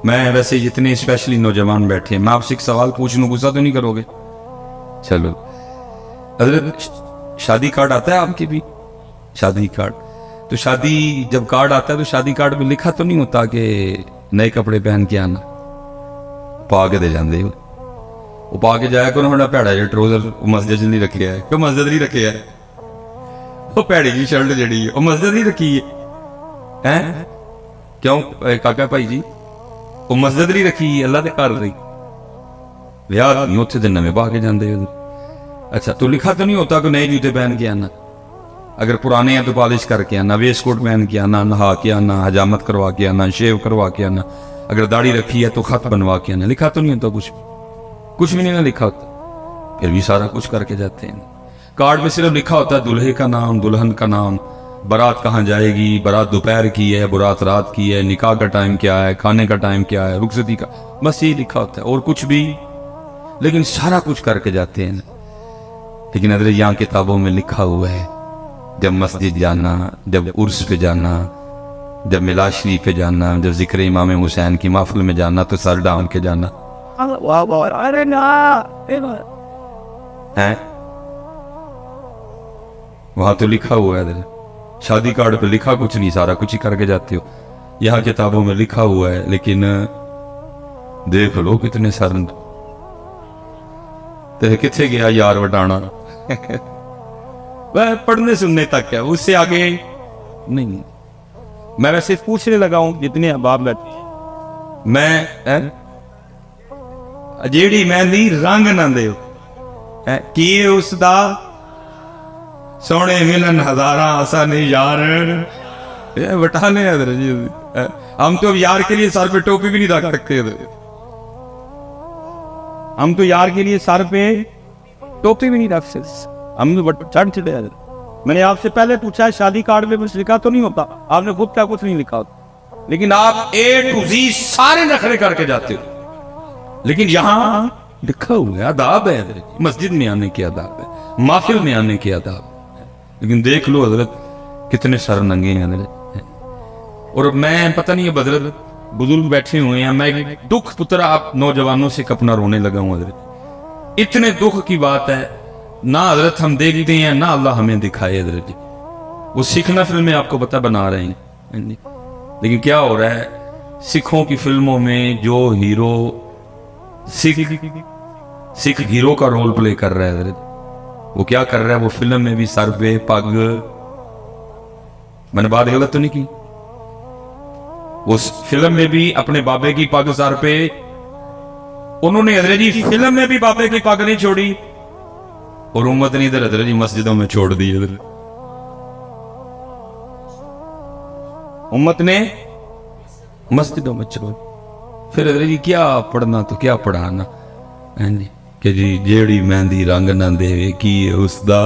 میں ویسے جتنے اسپیشلی نوجوان بیٹھے ہیں میں آپ سے ایک سوال پوچھ لوں, غصہ تو نہیں کرو گے؟ چلو حضرت شادی کارڈ آتا ہے آپ کے بھی؟ شادی کارڈ تو شادی جب کارڈ آتا ہے تو شادی کارڈ میں لکھا تو نہیں ہوتا کہ نئے کپڑے پہن کے آنا؟ پا کے دے جاندے ہو, وہ پا کے جایا کرو ہنا پیڑا جا ٹروزر مسجد نہیں رکھے ہے, کیوں مسجد نہیں رکھے ہے؟ وہ پیڑی کی شرٹ جڑی ہے وہ مسجد نہیں رکھی ہے, کیوں کاکا بھائی جی وہ مسجد نہیں رکھی, اللہ دے گھر رہی ویاہ نہیں اتنے دن میں پا کے جاندے ہو. اچھا تو لکھا تو نہیں ہوتا کہ نئے جوتے پہن کے آنا, اگر پرانے ہیں تو پالش کر کے آنا, ویسٹ کوٹ پہن کے آنا, نہا کے آنا, حجامت کروا کے آنا, شیو کروا کے آنا, اگر داڑھی رکھی ہے تو خط بنوا کے آنا. لکھا تو نہیں ہوتا کچھ بھی نہیں نہ لکھا ہوتا, پھر بھی سارا کچھ کر کے جاتے ہیں. کارڈ میں صرف لکھا ہوتا ہے دلہے کا نام, دلہن کا نام, بارات کہاں جائے گی, بارات دوپہر کی ہے, بارات رات کی ہے, نکاح کا ٹائم کیا ہے, کھانے کا ٹائم کیا ہے, رخصتی کا, بس یہ لکھا ہوتا ہے اور کچھ بھی, لیکن سارا کچھ کر کے جاتے ہیں. لیکن حضرت یہاں کتابوں میں لکھا ہوا ہے جب مسجد جانا, جب عرس پہ جانا, جب میلاد شریف پہ جانا, جب ذکر امام حسین کی محفل میں جانا تو سر ڈھانپ کے جانا ہے. وہاں تو لکھا ہوا ہے شادی کارڈ پہ لکھا کچھ نہیں, سارا کچھ ہی کر کے جاتے ہو. یہاں کتابوں میں لکھا ہوا ہے لیکن دیکھ لو کتنے سرند کتنے گیا یار وٹانا پڑھنے سننے تک ہے, اس سے آگے نہیں. میں ویسے پوچھنے لگا ہوں جتنے احباب بیٹھے میں جیڑی مہندی رنگ نہ دے کی اس دا سونے ملن ہزاراں آسا نہیں یار وٹانے حضرت جی. ہم تو اب یار کے لیے سر پہ ٹوپی بھی نہیں رکھ سکتے, ہم تو یار کے لیے سر پہ ٹوپی بھی نہیں رکھ سکتے, ہم چڑھ چڑے. میں نے آپ سے پہلے پوچھا شادی کارڈ میں کچھ لکھا تو نہیں ہوتا, آپ نے خود کیا کچھ نہیں لکھا ہوتا, لیکن آپ اے ٹو زی سارے نخرے کر کے جاتے ہو. لیکن یہاں لکھا ہوا ہے آداب ہے, مسجد میں آنے کے آداب ہے, محفل میں آنے کے آداب ہے. لیکن دیکھ لو حضرت کتنے سر ننگے ہیں حضرت. اور میں پتہ نہیں ہے حضرت بزرگ بیٹھے ہوئے ہیں, میں دکھ پترا آپ نوجوانوں سے کپنا رونے لگا ہوں حضرت. اتنے دکھ کی بات ہے, نہ حضرت ہم دیکھتے ہیں نہ اللہ ہمیں دکھائے حضرت. وہ سکھنا فلمیں آپ کو پتہ بنا رہے ہیں, لیکن کیا ہو رہا ہے سکھوں کی فلموں میں جو ہیرو سکھ ہیرو کا رول پلے کر رہا ہے حضرت, وہ کیا کر رہا ہے, وہ فلم میں بھی سر پہ پگ, میں نے بات غلط تو نہیں کی, وہ فلم میں بھی اپنے بابے کی پگ سر پہ, انہوں نے حضرت جی فلم میں بھی بابے کی پگ نہیں چھوڑی اور امت نے ادھر حضرت جی مسجدوں میں چھوڑ دی. امت نے مسجدوں میں چھوڑ, پھر حضرت جی کیا پڑھنا تو کیا پڑھانا کہ جی جیڑی مہندی رنگ نہ دے کی اس دا